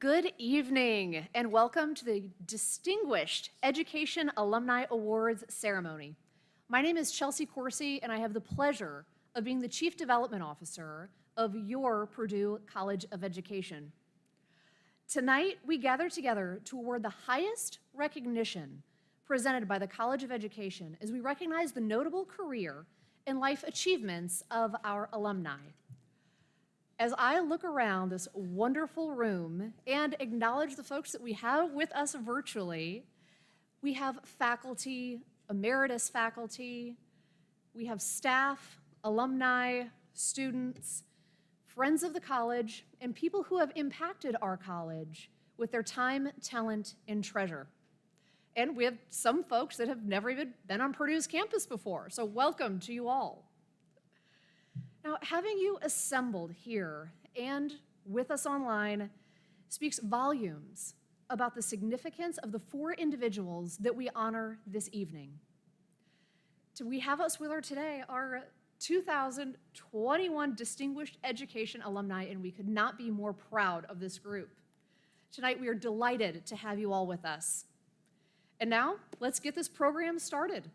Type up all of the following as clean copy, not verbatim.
Good evening and welcome to the Distinguished Education Alumni Awards ceremony. My name is Chelsea Coursey and I have the pleasure of being the Chief Development Officer of your Purdue College of Education. Tonight, we gather together to award the highest recognition presented by the College of Education as we recognize the notable career and life achievements of our alumni. As I look around this wonderful room and acknowledge the folks that we have with us virtually, we have faculty, emeritus faculty, we have staff, alumni, students, friends of the college, and people who have impacted our college with their time, talent, and treasure. And we have some folks that have never even been on Purdue's campus before, so welcome to you all. Now, having you assembled here and with us online speaks volumes about the significance of the four individuals that we honor this evening. We have us with her today, our 2021 Distinguished Education Alumni, and we could not be more proud of this group. Tonight, we are delighted to have you all with us. And now, let's get this program started.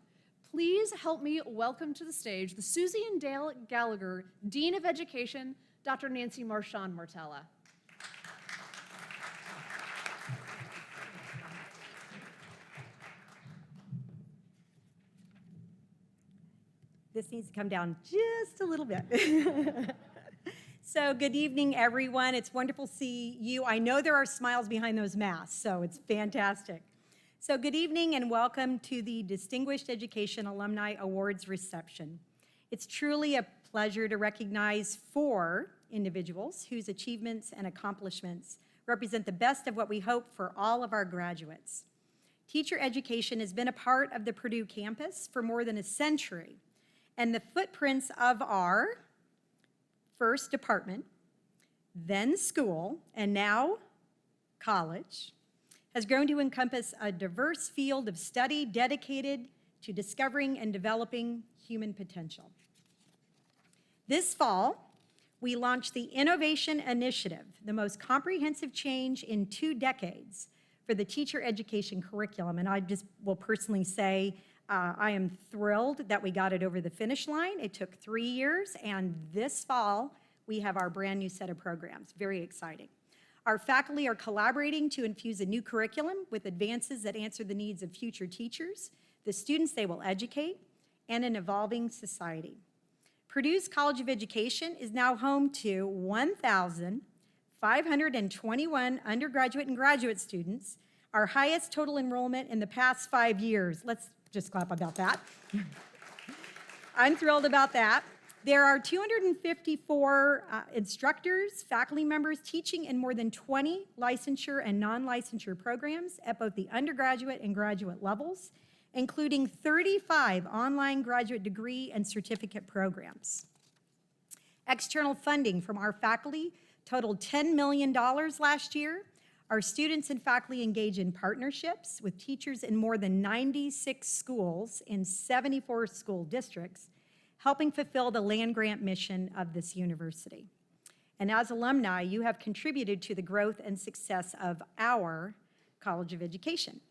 Please help me welcome to the stage the Susie and Dale Gallagher Dean of Education, Dr. Nancy Marchand Martella. This needs to come down just a little bit. So good evening, everyone. It's wonderful to see you. I know there are smiles behind those masks, so it's fantastic. So good evening and welcome to the Distinguished Education Alumni Awards reception. It's truly a pleasure to recognize four individuals whose achievements and accomplishments represent the best of what we hope for all of our graduates. Teacher education has been a part of the Purdue campus for more than a century, and the footprints of our first department, then school, and now college, has grown to encompass a diverse field of study dedicated to discovering and developing human potential. This fall, we launched the Innovation Initiative, the most comprehensive change in 2 decades for the teacher education curriculum. And I just will personally say, I am thrilled that we got it over the finish line. It took 3 years, and this fall, we have our brand new set of programs. Very exciting. Our faculty are collaborating to infuse a new curriculum with advances that answer the needs of future teachers, the students they will educate, and an evolving society. Purdue's College of Education is now home to 1,521 undergraduate and graduate students, our highest total enrollment in the past 5 years. Let's just clap about that. I'm thrilled about that. There are 254 instructors, faculty members teaching in more than 20 licensure and non-licensure programs at both the undergraduate and graduate levels, including 35 online graduate degree and certificate programs. External funding from our faculty totaled $10 million last year. Our students and faculty engage in partnerships with teachers in more than 96 schools in 74 school districts, helping fulfill the land-grant mission of this university. And as alumni, you have contributed to the growth and success of our College of Education.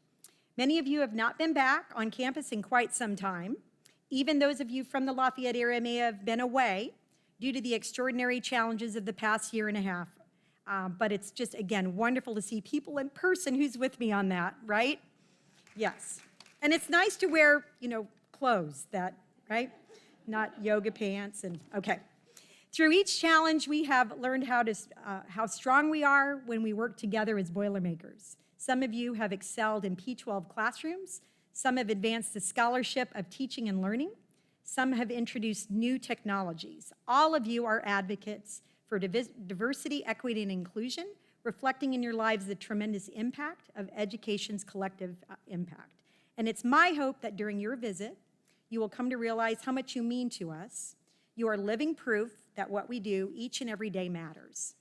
Many of you have not been back on campus in quite some time. Even those of you from the Lafayette area may have been away due to the extraordinary challenges of the past year and a half. But it's just, again, wonderful to see people in person. Who's with me on that, right? Yes. And it's nice to wear, clothes that, right? Not yoga pants and, okay. Through each challenge, we have learned how strong we are when we work together as Boilermakers. Some of you have excelled in P-12 classrooms. Some have advanced the scholarship of teaching and learning. Some have introduced new technologies. All of you are advocates for diversity, equity, and inclusion, reflecting in your lives the tremendous impact of education's collective impact. And it's my hope that during your visit, you will come to realize how much you mean to us. You are living proof that what we do each and every day matters.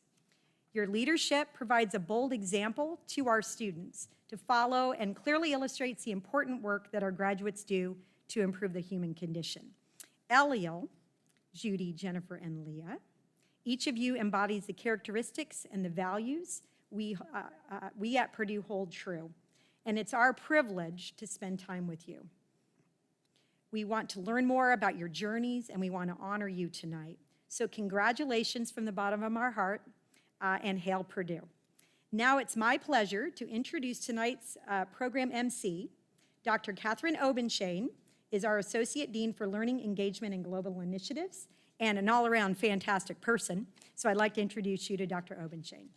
Your leadership provides a bold example to our students to follow and clearly illustrates the important work that our graduates do to improve the human condition. Eliel, Judy, Jennifer, and Leah, each of you embodies the characteristics and the values we at Purdue hold true. And it's our privilege to spend time with you. We want to learn more about your journeys, and we want to honor you tonight. So congratulations from the bottom of our heart, and hail Purdue. Now it's my pleasure to introduce tonight's program MC. Dr. Catherine Obenshane is our Associate Dean for Learning, Engagement, and Global Initiatives, and an all-around fantastic person. So I'd like to introduce you to Dr. Obenshane.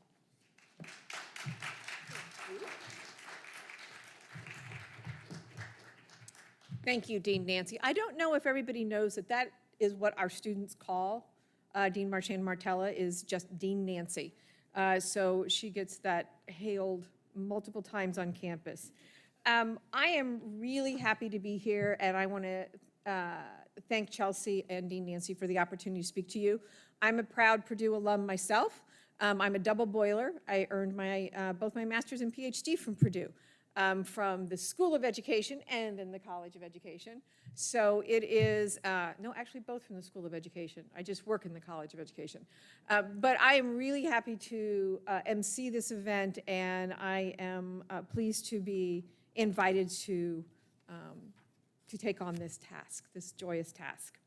Thank you, Dean Nancy. I don't know if everybody knows that that is what our students call Dean Marchand Martella is just Dean Nancy. So she gets that hailed multiple times on campus. I am really happy to be here, and I want to thank Chelsea and Dean Nancy for the opportunity to speak to you. I'm a proud Purdue alum myself. I'm a double boiler. I earned both my master's and PhD from Purdue. From the School of Education and then the College of Education. So it is, no, actually both from the School of Education. I just work in the College of Education. But I am really happy to MC this event, and I am pleased to be invited to take on this task, this joyous task.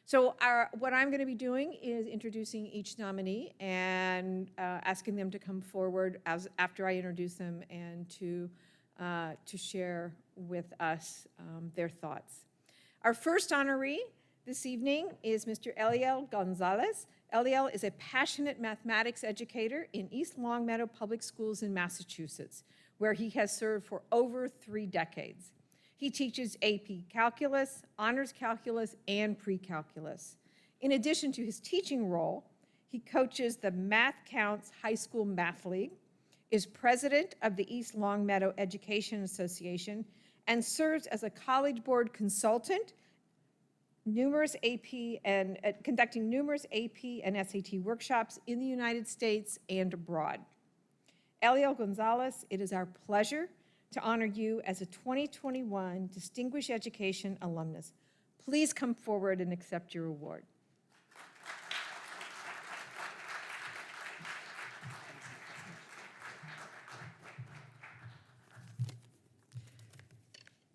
So what I'm going to be doing is introducing each nominee and asking them to come forward after I introduce them and to share with us their thoughts. Our first honoree this evening is Mr. Eliel Gonzalez. Eliel is a passionate mathematics educator in East Longmeadow Public Schools in Massachusetts, where he has served for over 3 decades. He teaches AP Calculus, Honors Calculus, and Pre-Calculus. In addition to his teaching role, he coaches the Math Counts High School Math League, is president of the East Longmeadow Education Association, and serves as a College Board consultant, conducting numerous AP and SAT workshops in the United States and abroad. Eliel Gonzalez, it is our pleasure to honor you as a 2021 Distinguished Education Alumnus. Please come forward and accept your award.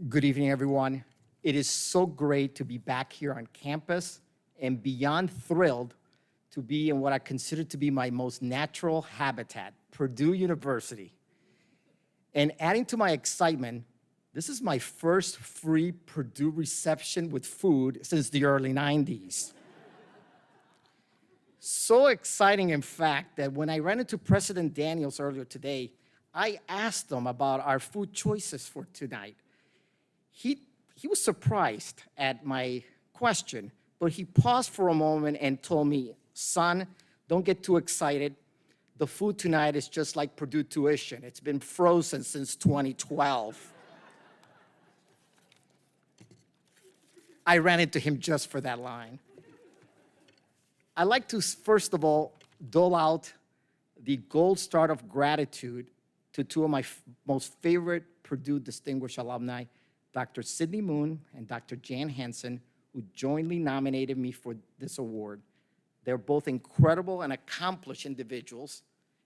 Good evening, everyone. It is so great to be back here on campus and beyond thrilled to be in what I consider to be my most natural habitat, Purdue University. And adding to my excitement, this is my first free Purdue reception with food since the early 90s. So exciting, in fact, that when I ran into President Daniels earlier today, I asked him about our food choices for tonight. He was surprised at my question, but he paused for a moment and told me, son, don't get too excited. The food tonight is just like Purdue tuition. It's been frozen since 2012. I ran into him just for that line. I'd like to, first of all, dole out the gold star of gratitude to 2 of my most favorite Purdue Distinguished Alumni, Dr. Sidney Moon and Dr. Jan Hansen, who jointly nominated me for this award. They're both incredible and accomplished individuals,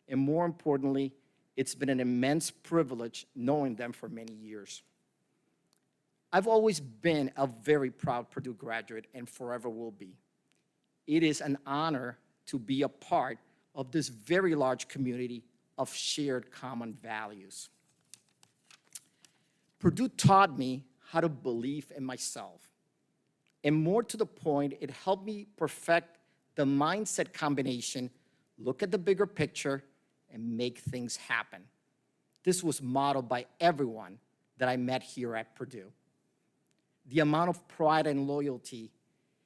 and more importantly, it's been an immense privilege knowing them for many years. I've always been a very proud Purdue graduate and forever will be. It is an honor to be a part of this very large community of shared common values. Purdue taught me how to believe in myself. And more to the point, it helped me perfect the mindset combination, look at the bigger picture, and make things happen. This was modeled by everyone that I met here at Purdue. The amount of pride and loyalty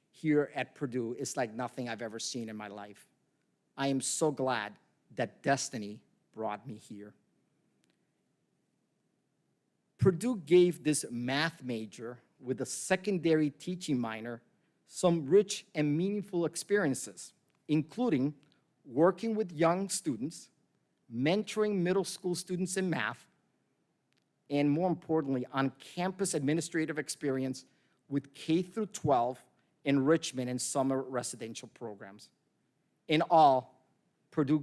here at Purdue is like nothing I've ever seen in my life. I am so glad that destiny brought me here. Purdue gave this math major with a secondary teaching minor some rich and meaningful experiences, including working with young students, mentoring middle school students in math, and more importantly, on-campus administrative experience with K-12 enrichment and summer residential programs. In all, Purdue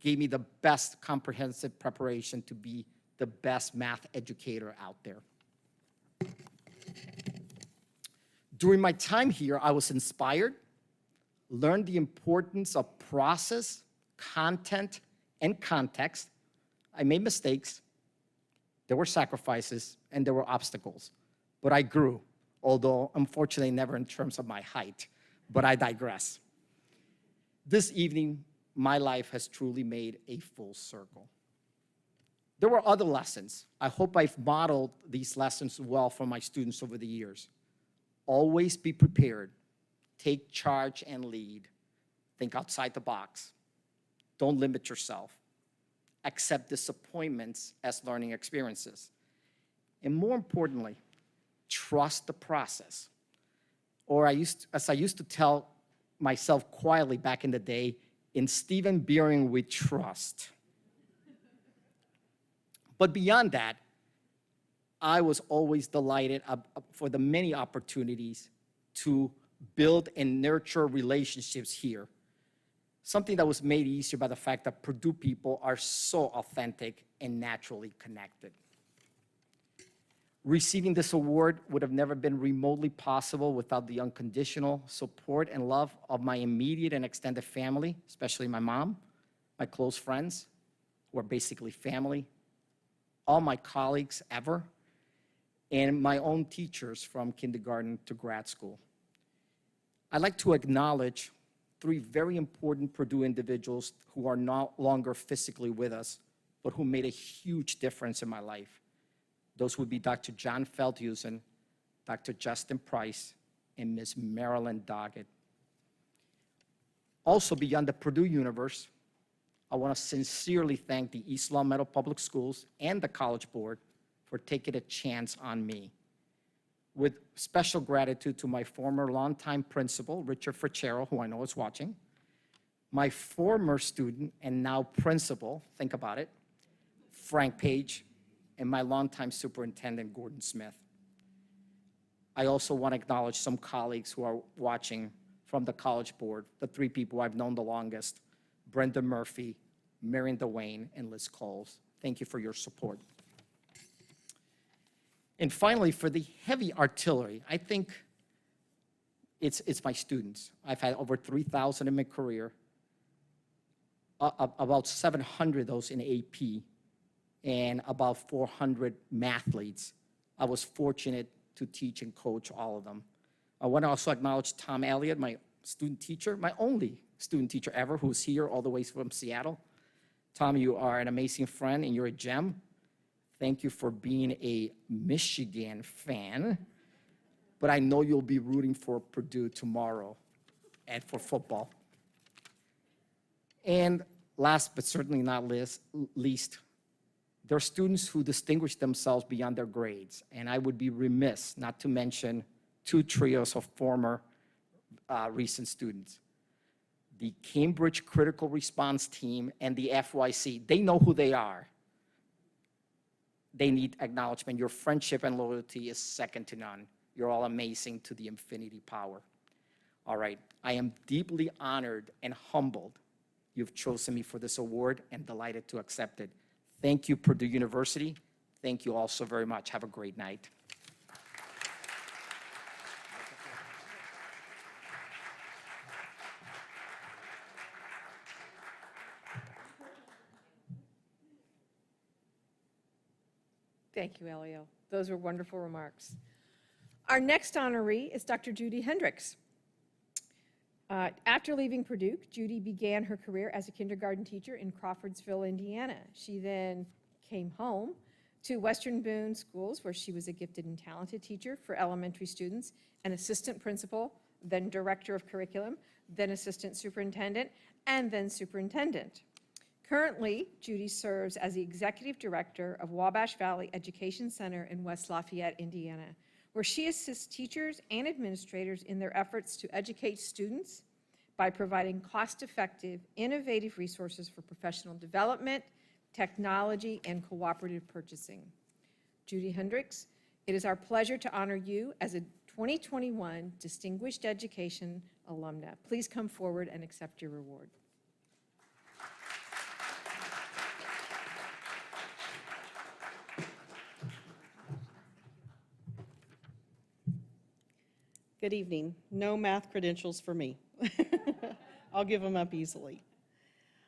gave me the best comprehensive preparation to be the best math educator out there. During my time here, I was inspired, learned the importance of process, content, and context. I made mistakes, there were sacrifices, and there were obstacles, but I grew, although unfortunately never in terms of my height, but I digress. This evening, my life has truly made a full circle. There were other lessons. I hope I've modeled these lessons well for my students over the years. Always be prepared, take charge and lead, think outside the box, don't limit yourself, accept disappointments as learning experiences, and more importantly, trust the process. Or as I used to tell myself quietly back in the day, in Stephen Beering we trust. But beyond that, I was always delighted for the many opportunities to build and nurture relationships here. Something that was made easier by the fact that Purdue people are so authentic and naturally connected. Receiving this award would have never been remotely possible without the unconditional support and love of my immediate and extended family, especially my mom, my close friends, who are basically family, all my colleagues ever, and my own teachers from kindergarten to grad school. I'd like to acknowledge 3 very important Purdue individuals who are no longer physically with us, but who made a huge difference in my life. Those would be Dr. John Feldhusen, Dr. Justin Price, and Ms. Marilyn Doggett. Also, beyond the Purdue universe, I want to sincerely thank the East Long Meadow Public Schools and the College Board for taking a chance on me. With special gratitude to my former longtime principal, Richard Frachero, who I know is watching, my former student and now principal, think about it, Frank Page, and my longtime superintendent, Gordon Smith. I also want to acknowledge some colleagues who are watching from the College Board, the 3 people I've known the longest, Brenda Murphy, Marion DeWayne, and Liz Coles. Thank you for your support. And finally, for the heavy artillery, I think it's my students. I've had over 3,000 in my career, about 700 of those in AP, and about 400 mathletes. I was fortunate to teach and coach all of them. I want to also acknowledge Tom Elliott, my student teacher, my only student teacher ever, who's here all the way from Seattle. Tom, you are an amazing friend and you're a gem. Thank you for being a Michigan fan, but I know you'll be rooting for Purdue tomorrow and for football. And last but certainly not least, there are students who distinguish themselves beyond their grades, and I would be remiss not to mention 2 trios of former recent students. The Cambridge Critical Response Team and the FYC, they know who they are. They need acknowledgement. Your friendship and loyalty is second to none. You're all amazing to the infinity power. All right, I am deeply honored and humbled you've chosen me for this award and delighted to accept it. Thank you, Purdue University. Thank you all so very much. Have a great night. Thank you, Eliel. Those were wonderful remarks. Our next honoree is Dr. Judy Hendricks. After leaving Purdue, Judy began her career as a kindergarten teacher in Crawfordsville, Indiana. She then came home to Western Boone Schools, where she was a gifted and talented teacher for elementary students, an assistant principal, then director of curriculum, then assistant superintendent, and then superintendent. Currently, Judy serves as the executive director of Wabash Valley Education Center in West Lafayette, Indiana, where she assists teachers and administrators in their efforts to educate students by providing cost-effective, innovative resources for professional development, technology, and cooperative purchasing. Judy Hendrix, it is our pleasure to honor you as a 2021 Distinguished Education Alumna. Please come forward and accept your reward. Good evening. No math credentials for me. I'll give them up easily.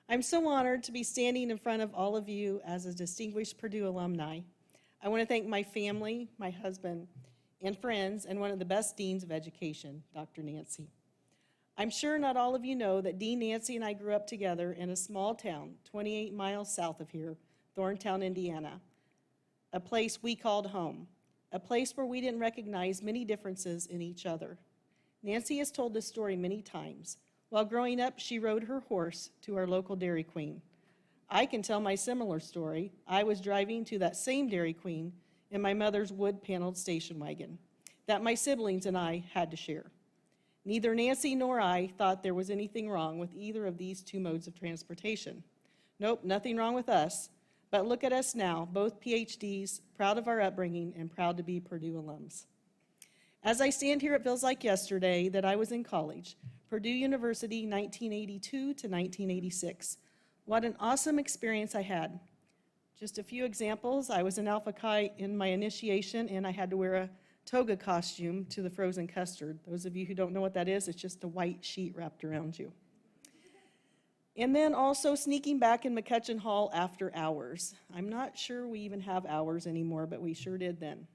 I'm so honored to be standing in front of all of you as a distinguished Purdue alumni. I want to thank my family, my husband, and friends, and one of the best deans of education, Dr. Nancy. I'm sure not all of you know that Dean Nancy and I grew up together in a small town 28 miles south of here, Thorntown, Indiana, a place we called home, a place where we didn't recognize many differences in each other. Nancy has told this story many times. While growing up, she rode her horse to our local Dairy Queen. I can tell my similar story. I was driving to that same Dairy Queen in my mother's wood-paneled station wagon that my siblings and I had to share. Neither Nancy nor I thought there was anything wrong with either of these two modes of transportation. Nope, nothing wrong with us. But look at us now, both PhDs, proud of our upbringing and proud to be Purdue alums. As I stand here, it feels like yesterday that I was in college, Purdue University, 1982 to 1986. What an awesome experience I had. Just a few examples. I was an Alpha Chi in my initiation, and I had to wear a toga costume to the frozen custard. Those of you who don't know what that is, it's just a white sheet wrapped around you. And then also sneaking back in McCutcheon Hall after hours. I'm not sure we even have hours anymore, but we sure did then.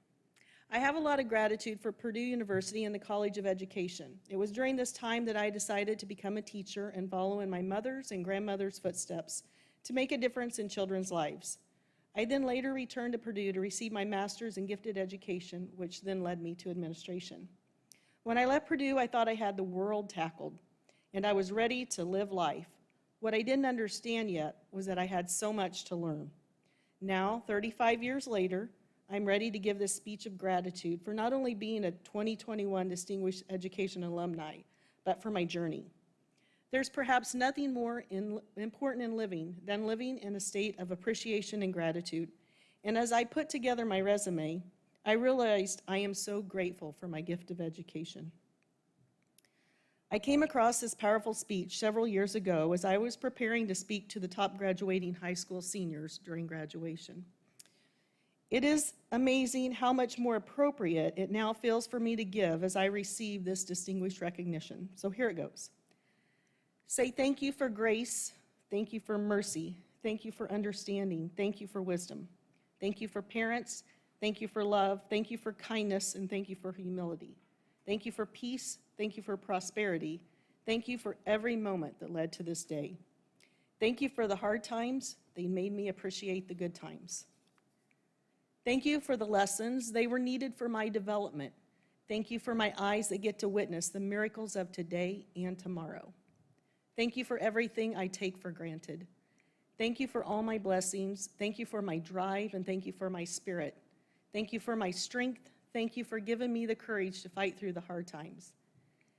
I have a lot of gratitude for Purdue University and the College of Education. It was during this time that I decided to become a teacher and follow in my mother's and grandmother's footsteps to make a difference in children's lives. I then later returned to Purdue to receive my master's in gifted education, which then led me to administration. When I left Purdue, I thought I had the world tackled, and I was ready to live life. What I didn't understand yet was that I had so much to learn. Now, 35 years later, I'm ready to give this speech of gratitude for not only being a 2021 Distinguished Education Alumni, but for my journey. There's perhaps nothing more important in living than living in a state of appreciation and gratitude. And as I put together my resume, I realized I am so grateful for my gift of education. I came across this powerful speech several years ago as I was preparing to speak to the top graduating high school seniors during graduation. It is amazing how much more appropriate it now feels for me to give as I receive this distinguished recognition. So here it goes. Say thank you for grace, thank you for mercy, thank you for understanding, thank you for wisdom, thank you for parents, thank you for love, thank you for kindness, and thank you for humility. Thank you for peace, thank you for prosperity, thank you for every moment that led to this day. Thank you for the hard times, they made me appreciate the good times. Thank you for the lessons, they were needed for my development. Thank you for my eyes that get to witness the miracles of today and tomorrow. Thank you for everything I take for granted. Thank you for all my blessings. Thank you for my drive, and thank you for my spirit. Thank you for my strength. Thank you for giving me the courage to fight through the hard times.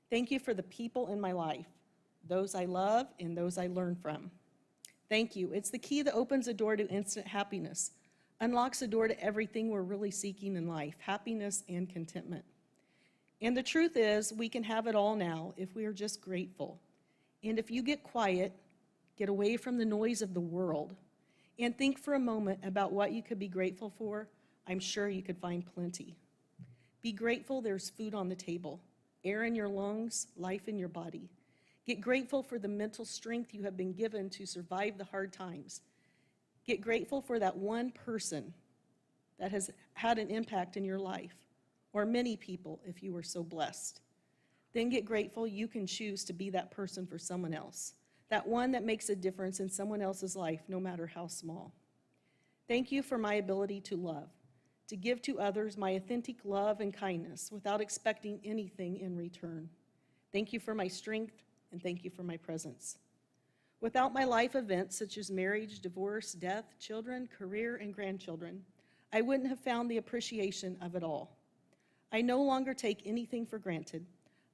Thank you for the people in my life, those I love and those I learn from. Thank you. It's the key that opens a door to instant happiness, unlocks a door to everything we're really seeking in life, happiness and contentment. And the truth is, we can have it all now if we are just grateful. And if you get quiet, get away from the noise of the world, and think for a moment about what you could be grateful for, I'm sure you could find plenty. Be grateful there's food on the table, air in your lungs, life in your body. Get grateful for the mental strength you have been given to survive the hard times. Get grateful for that one person that has had an impact in your life, or many people if you were so blessed. Then get grateful you can choose to be that person for someone else, that one that makes a difference in someone else's life, no matter how small. Thank you for my ability to love, to give to others my authentic love and kindness without expecting anything in return. Thank you for my strength, and thank you for my presence. Without my life events such as marriage, divorce, death, children, career, and grandchildren, I wouldn't have found the appreciation of it all. I no longer take anything for granted.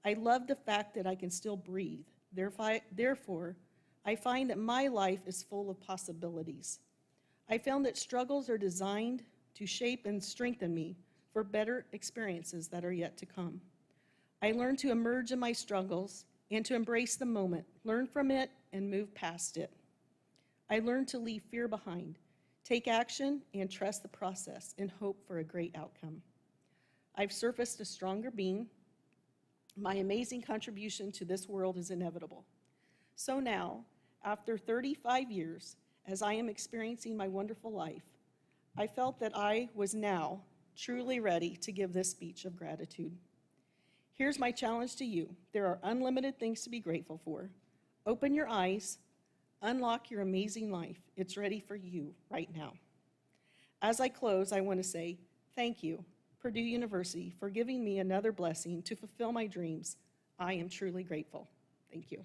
I love the fact that I can still breathe. Therefore, I find that my life is full of possibilities. I found that struggles are designed to shape and strengthen me for better experiences that are yet to come. I learned to emerge in my struggles and to embrace the moment, learn from it, and move past it. I learned to leave fear behind, take action, and trust the process and hope for a great outcome. I've surfaced a stronger being. My amazing contribution to this world is inevitable. So now, after 35 years, as I am experiencing my wonderful life, I felt that I was now truly ready to give this speech of gratitude. Here's my challenge to you. There are unlimited things to be grateful for. Open your eyes, unlock your amazing life. It's ready for you right now. As I close, I want to say thank you, Purdue University, for giving me another blessing to fulfill my dreams. I am truly grateful. Thank you.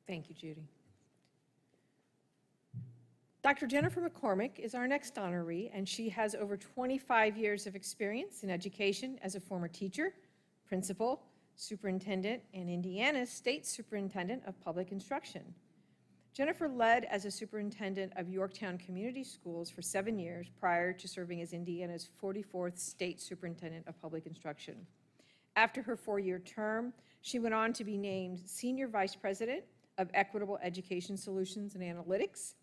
Thank you, Judy. Dr. Jennifer McCormick is our next honoree, and she has over 25 years of experience in education as a former teacher, principal, superintendent, and Indiana's State Superintendent of Public Instruction. Jennifer led as a superintendent of Yorktown Community Schools for 7 years prior to serving as Indiana's 44th State Superintendent of Public Instruction. After her 4-year term, she went on to be named Senior Vice President of Equitable Education Solutions and Analytics,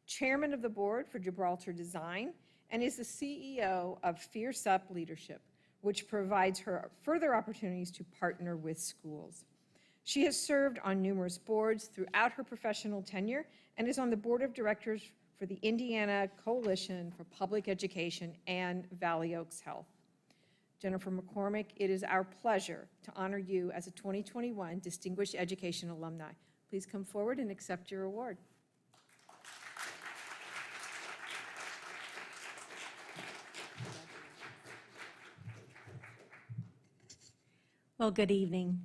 Chairman of the Board for Gibraltar Design, and is the CEO of Fierce Up Leadership, which provides her further opportunities to partner with schools. She has served on numerous boards throughout her professional tenure and is on the board of directors for the Indiana Coalition for Public Education and Valley Oaks Health. Jennifer McCormick, it is our pleasure to honor you as a 2021 Distinguished Education Alumni. Please come forward and accept your award. Well, good evening.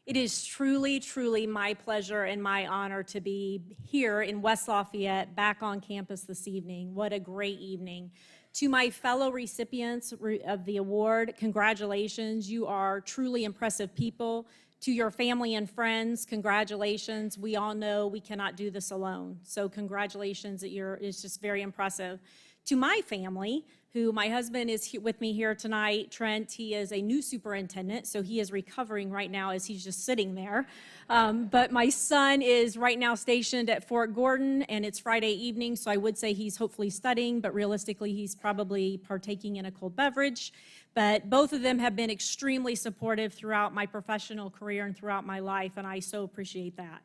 It is truly, truly my pleasure and my honor to be here in West Lafayette, back on campus this evening. What a great evening. To my fellow recipients of the award, congratulations. You are truly impressive people. To your family and friends, congratulations. We all know we cannot do this alone. So congratulations, it's just very impressive. To my family, who my husband is with me here tonight, Trent, he is a new superintendent, so he is recovering right now as he's just sitting there. But my son is right now stationed at Fort Gordon, and it's Friday evening, so I would say he's hopefully studying, but realistically he's probably partaking in a cold beverage. But both of them have been extremely supportive throughout my professional career and throughout my life, and I so appreciate that.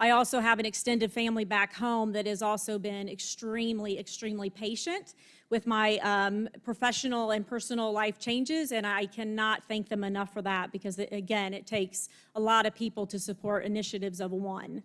I also have an extended family back home that has also been extremely, extremely patient with my professional and personal life changes, and I cannot thank them enough for that because, again, it takes a lot of people to support initiatives of one.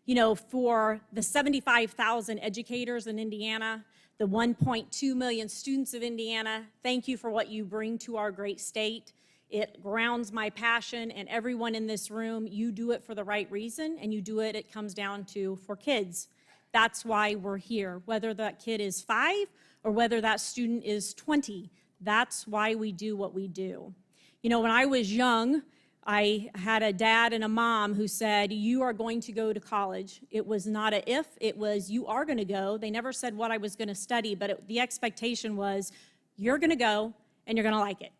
You know, for the 75,000 educators in Indiana, the 1.2 million students of Indiana, thank you for what you bring to our great state. It grounds my passion, and everyone in this room, you do it for the right reason, and you do it, it comes down to for kids. That's why we're here, whether that kid is 5 or whether that student is 20. That's why we do what we do. You know, when I was young, I had a dad and a mom who said, you are going to go to college. It was not a if, it was you are going to go. They never said what I was going to study, but the expectation was you're going to go and you're going to like it.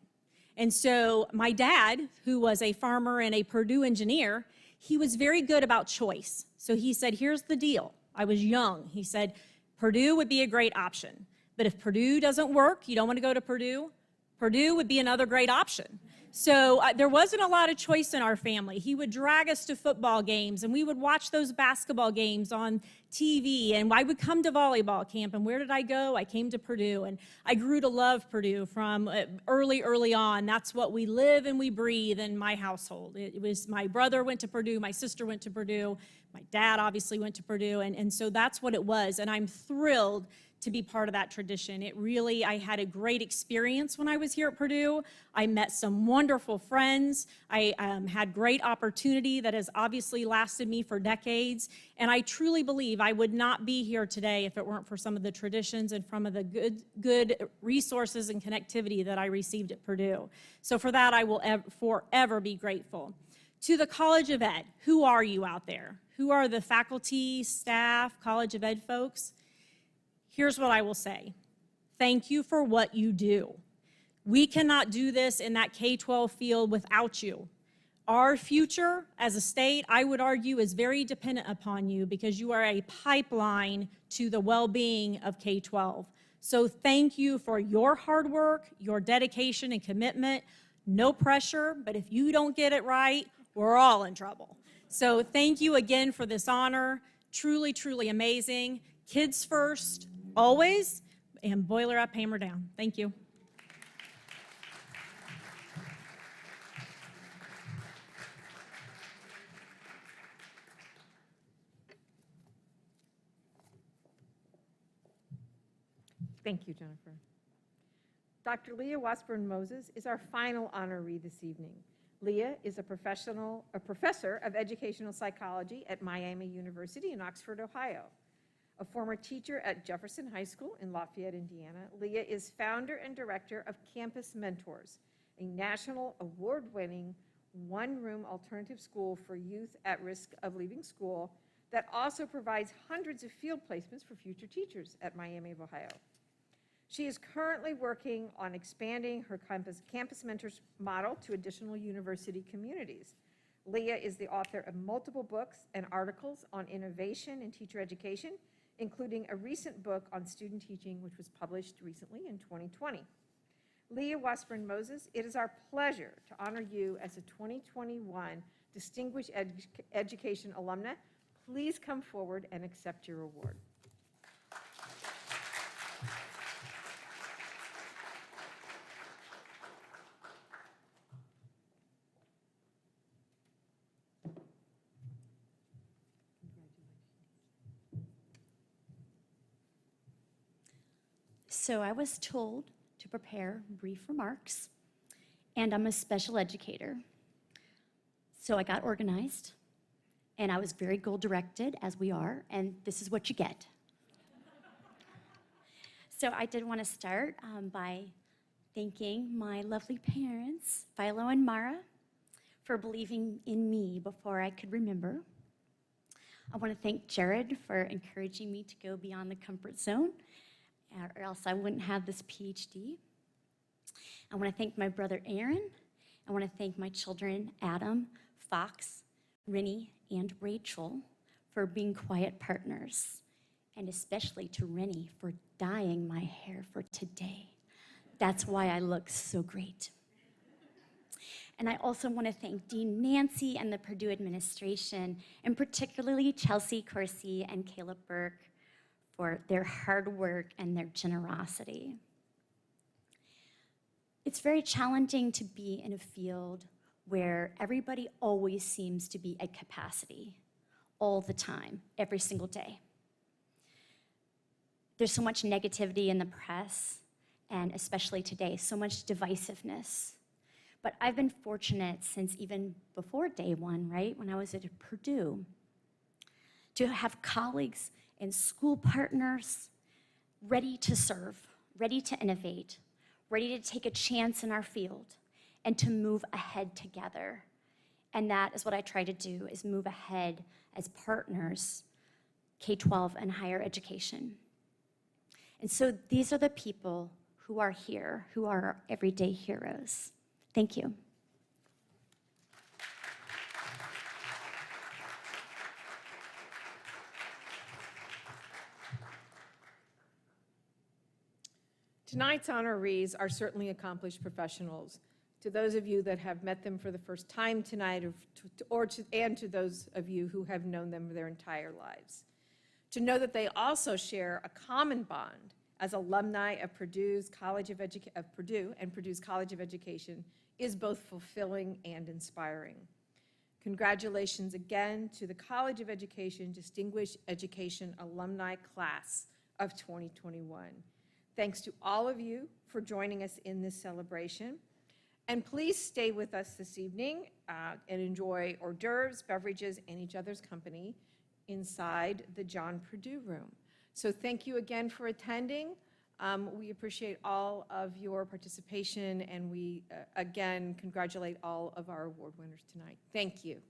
And so my dad, who was a farmer and a Purdue engineer, he was very good about choice. So he said, here's the deal. I was young. He said, Purdue would be a great option. But if Purdue doesn't work, you don't want to go to Purdue, Purdue would be another great option. So there wasn't a lot of choice in our family. He would drag us to football games, and we would watch those basketball games on TV, and I would come to volleyball camp, and where did I go? I came to Purdue, and I grew to love Purdue from early on. That's what we live and we breathe in my household. It was my brother went to Purdue, my sister went to Purdue, my dad obviously went to Purdue, and so that's what it was, and I'm thrilled to be part of that tradition. I had a great experience when I was here at Purdue. I met some wonderful friends. I had great opportunity that has obviously lasted me for decades. And I truly believe I would not be here today if it weren't for some of the traditions and from the good resources and connectivity that I received at Purdue. So for that, I will forever be grateful. To the College of Ed, who are you out there? Who are the faculty, staff, College of Ed folks? Here's what I will say. Thank you for what you do. We cannot do this in that K-12 field without you. Our future as a state, I would argue, is very dependent upon you because you are a pipeline to the well-being of K-12. So thank you for your hard work, your dedication and commitment. No pressure, but if you don't get it right, we're all in trouble. So thank you again for this honor. Truly, truly amazing. Kids first, always, and boiler up, hammer down. Thank you. Thank you, Jennifer. Dr. Leah Wasburn-Moses is our final honoree this evening. Leah is a professor of educational psychology at Miami University in Oxford, Ohio. A former teacher at Jefferson High School in Lafayette, Indiana, Leah is founder and director of Campus Mentors, a national award-winning one-room alternative school for youth at risk of leaving school that also provides hundreds of field placements for future teachers at Miami of Ohio. She is currently working on expanding her Campus Mentors model to additional university communities. Leah is the author of multiple books and articles on innovation in teacher education, including a recent book on student teaching, which was published recently in 2020. Leah Wasburn-Moses, it is our pleasure to honor you as a 2021 Distinguished Education Alumna. Please come forward and accept your award. So I was told to prepare brief remarks, and I'm a special educator. So I got organized, and I was very goal-directed, as we are, and this is what you get. So I did want to start by thanking my lovely parents, Philo and Mara, for believing in me before I could remember. I want to thank Jared for encouraging me to go beyond the comfort zone, or else I wouldn't have this PhD. I want to thank my brother Aaron. I want to thank my children Adam, Fox, Rennie, and Rachel for being quiet partners, and especially to Rennie for dyeing my hair for today. That's why I look so great. And I also want to thank Dean Nancy and the Purdue administration, and particularly Chelsea Corsi and Caleb Burke, for their hard work and their generosity. It's very challenging to be in a field where everybody always seems to be at capacity all the time, every single day. There's so much negativity in the press, and especially today, so much divisiveness. But I've been fortunate since even before day one, right, when I was at Purdue, to have colleagues and school partners ready to serve, ready to innovate, ready to take a chance in our field, and to move ahead together. And that is what I try to do, is move ahead as partners, K-12 and higher education. And so these are the people who are here, who are our everyday heroes. Thank you. Tonight's honorees are certainly accomplished professionals. To those of you that have met them for the first time tonight, and to those of you who have known them their entire lives. To know that they also share a common bond as alumni of Purdue and Purdue's College of Education is both fulfilling and inspiring. Congratulations again to the College of Education Distinguished Education Alumni Class of 2021. Thanks to all of you for joining us in this celebration. And please stay with us this evening and enjoy hors d'oeuvres, beverages, and each other's company inside the John Purdue room. So thank you again for attending. We appreciate all of your participation, and we again congratulate all of our award winners tonight. Thank you.